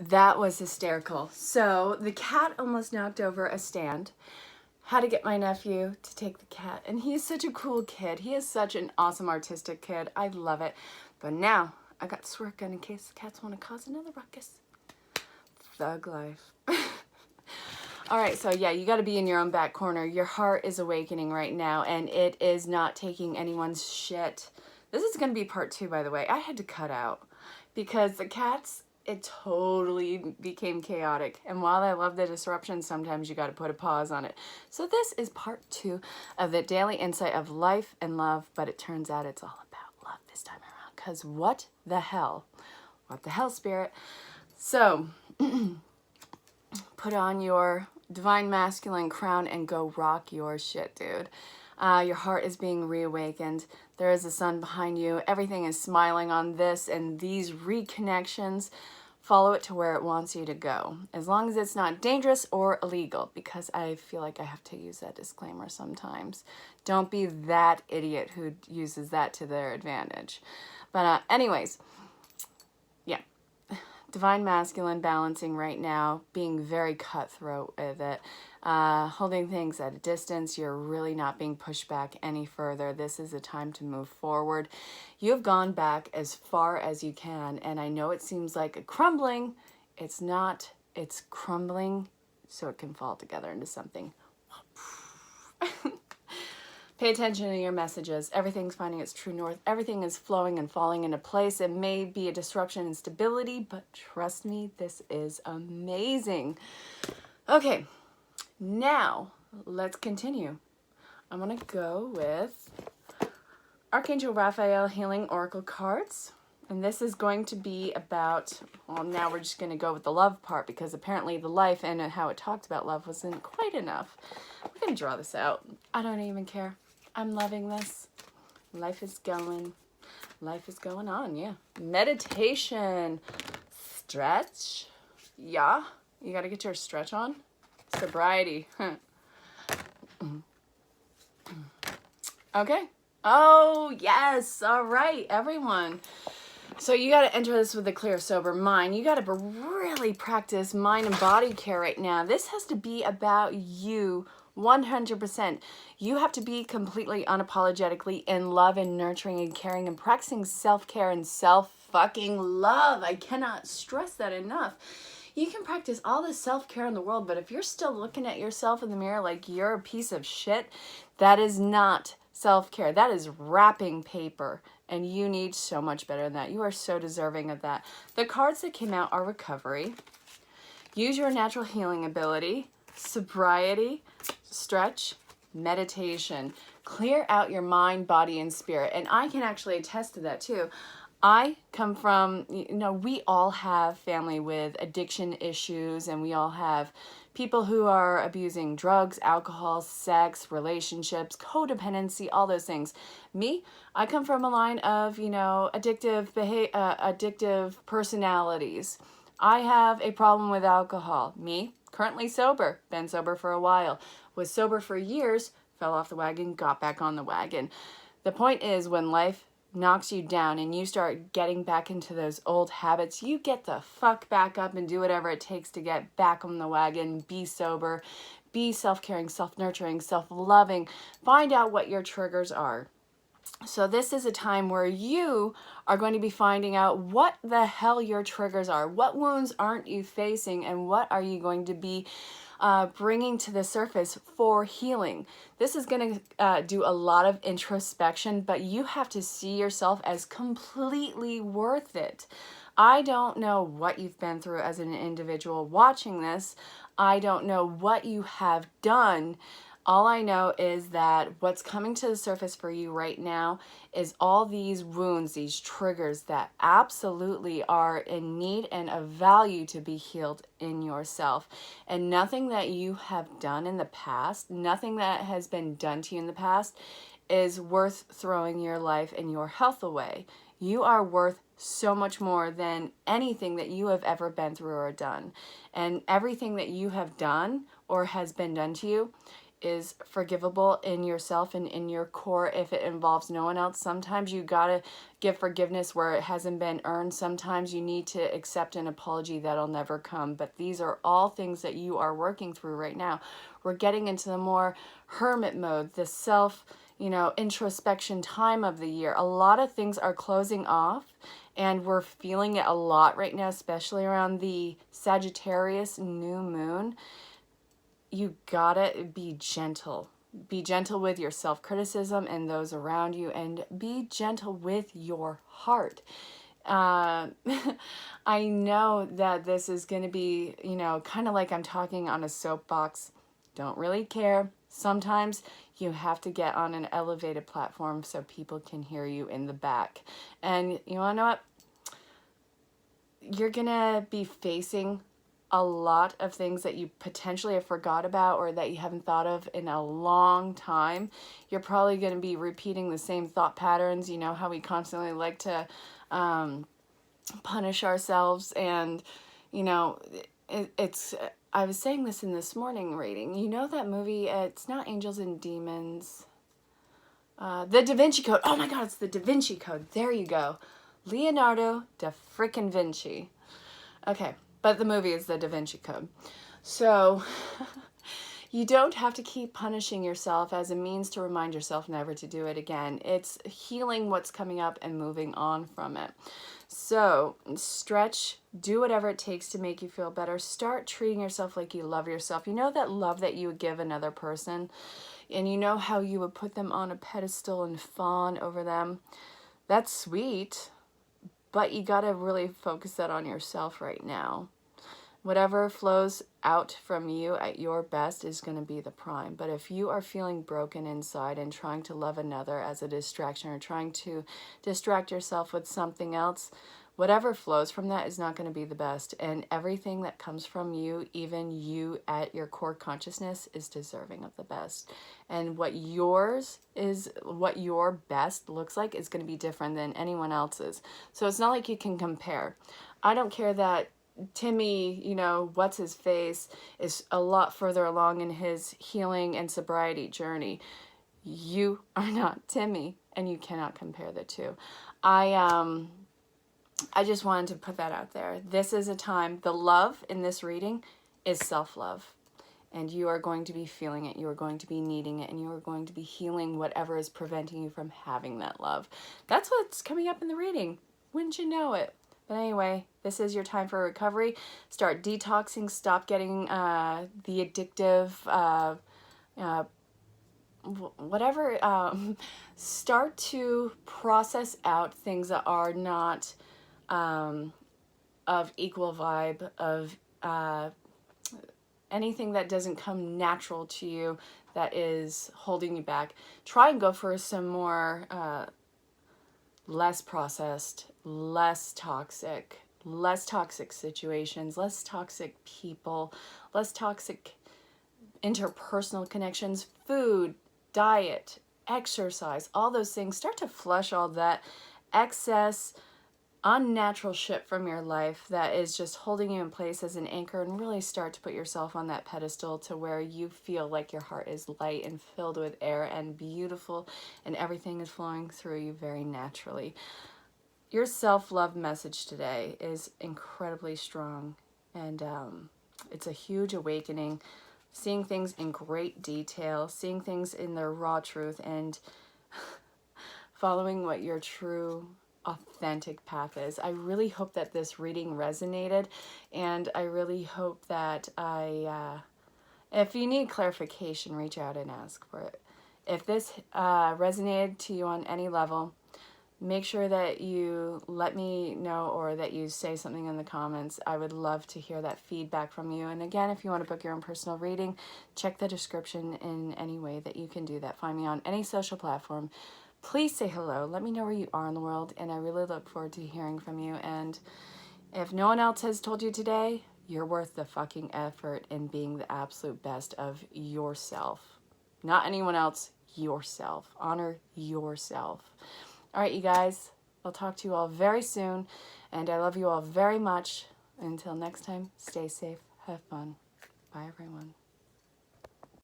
That was hysterical. So the cat almost knocked over a stand. Had to get my nephew to take the cat. And he's such a cool kid. He is such an awesome artistic kid. I love it. But now I got the squirt gun in case the cats want to cause another ruckus. Thug life. All right, so yeah, you got to be in your own back corner. Your heart is awakening right now, and it is not taking anyone's shit. This is going to be part 2, by the way. I had to cut out because the cats, it totally became chaotic. And while I love the disruption, sometimes you got to put a pause on it. So this is part 2 of the daily insight of life and love, but it turns out it's all about love this time around. Because what the hell? What the hell, spirit? So put on your divine masculine crown and go rock your shit, dude. Your heart is being reawakened. There is a sun behind you. Everything is smiling on this, and these reconnections, follow it to where it wants you to go. As long as it's not dangerous or illegal, because I feel like I have to use that disclaimer sometimes. Don't be that idiot who uses that to their advantage. But anyways, yeah. Divine masculine balancing right now, being very cutthroat with it, holding things at a distance. You're really not being pushed back any further. This is a time to move forward. You've gone back as far as you can, and I know it seems like a crumbling. It's not. It's crumbling so it can fall together into something. Pay attention to your messages. Everything's finding its true north. Everything is flowing and falling into place. It may be a disruption in stability, but trust me, this is amazing. Okay, now let's continue. I'm going to go with Archangel Raphael Healing Oracle cards. And this is going to be about, well, now we're just going to go with the love part because apparently the life and how it talked about love wasn't quite enough. We're going to draw this out. I don't even care. I'm loving this. Life is going. Life is going on, yeah. Meditation. Stretch. Yeah. You got to get your stretch on. Sobriety. Okay. Oh, yes. All right, everyone. So you got to enter this with a clear, sober mind. You got to really practice mind and body care right now. This has to be about you 100%. You have to be completely unapologetically in love and nurturing and caring and practicing self-care and self-fucking love. I cannot stress that enough. You can practice all the self-care in the world, but if you're still looking at yourself in the mirror like you're a piece of shit, that is not self-care. That is wrapping paper. And you need so much better than that. You are so deserving of that. The cards that came out are recovery, use your natural healing ability, sobriety, stretch, meditation. Clear out your mind, body, and spirit. And I can actually attest to that too. I come from, we all have family with addiction issues, and we all have people who are abusing drugs, alcohol, sex, relationships, codependency, all those things. Me, I come from a line of, addictive personalities. I have a problem with alcohol. Me, currently sober, been sober for a while, was sober for years, fell off the wagon, got back on the wagon. The point is, when life knocks you down and you start getting back into those old habits, you get the fuck back up and do whatever it takes to get back on the wagon, be sober, be self-caring, self-nurturing, self-loving, find out what your triggers are. So this is a time where you are going to be finding out what the hell your triggers are, what wounds aren't you facing, and what are you going to be bringing to the surface for healing. This is going to do a lot of introspection, but you have to see yourself as completely worth it. I don't know what you've been through as an individual watching this. I don't know what you have done. All I know is that what's coming to the surface for you right now is all these wounds, these triggers that absolutely are in need and of value to be healed in yourself. And nothing that you have done in the past, nothing that has been done to you in the past is worth throwing your life and your health away. You are worth so much more than anything that you have ever been through or done. And everything that you have done or has been done to you is forgivable in yourself and in your core if it involves no one else. Sometimes you gotta give forgiveness where it hasn't been earned. Sometimes you need to accept an apology that'll never come. But these are all things that you are working through right now. We're getting into the more hermit mode, the self, introspection time of the year. A lot of things are closing off, and we're feeling it a lot right now, especially around the Sagittarius new moon. You gotta be gentle. Be gentle with your self-criticism and those around you, and be gentle with your heart. I know that this is going to be, kind of like I'm talking on a soapbox. Don't really care. Sometimes you have to get on an elevated platform so people can hear you in the back. And you want to know what? You're going to be facing a lot of things that you potentially have forgot about or that you haven't thought of in a long time. You're probably going to be repeating the same thought patterns. You know how we constantly like to punish ourselves, and it's I was saying this in this morning reading. You know that movie, it's not Angels and Demons, the Da Vinci Code. Oh my god, it's the Da Vinci Code. There you go. Leonardo da frickin' Vinci. Okay, but the movie is the Da Vinci Code. So you don't have to keep punishing yourself as a means to remind yourself never to do it again. It's healing what's coming up and moving on from it. So stretch, do whatever it takes to make you feel better. Start treating yourself like you love yourself. You know that love that you would give another person, and you know how you would put them on a pedestal and fawn over them. That's sweet, but you gotta really focus that on yourself right now. Whatever flows out from you at your best is going to be the prime. But if you are feeling broken inside and trying to love another as a distraction, or trying to distract yourself with something else, whatever flows from that is not going to be the best. And everything that comes from you, even you at your core consciousness, is deserving of the best. And what your best looks like is going to be different than anyone else's. So it's not like you can compare. I don't care that Timmy, what's his face, is a lot further along in his healing and sobriety journey. You are not Timmy, and you cannot compare the two. I just wanted to put that out there. This is a time, the love in this reading is self-love. And you are going to be feeling it, you are going to be needing it, and you are going to be healing whatever is preventing you from having that love. That's what's coming up in the reading. Wouldn't you know it? But anyway, this is your time for recovery. Start detoxing. Stop getting the addictive, whatever. Start to process out things that are not of equal vibe, of anything that doesn't come natural to you that is holding you back. Try and go for some more less processed, less toxic situations, less toxic people, less toxic interpersonal connections, food, diet, exercise, all those things. Start to flush all that excess, unnatural shit from your life that is just holding you in place as an anchor, and really start to put yourself on that pedestal to where you feel like your heart is light and filled with air and beautiful, and everything is flowing through you very naturally. Your self-love message today is incredibly strong, and it's a huge awakening, seeing things in great detail, seeing things in their raw truth, and following what your true authentic path is. I really hope that this reading resonated, and I really hope that if you need clarification, reach out and ask for it. If this resonated to you on any level, make sure that you let me know, or that you say something in the comments. I would love to hear that feedback from you. And again, if you want to book your own personal reading, check the description in any way that you can do that. Find me on any social platform. Please say hello. Let me know where you are in the world, and I really look forward to hearing from you. And if no one else has told you today, you're worth the fucking effort in being the absolute best of yourself. Not anyone else, yourself. Honor yourself. All right, you guys, I'll talk to you all very soon, and I love you all very much. Until next time, stay safe, have fun. Bye, everyone.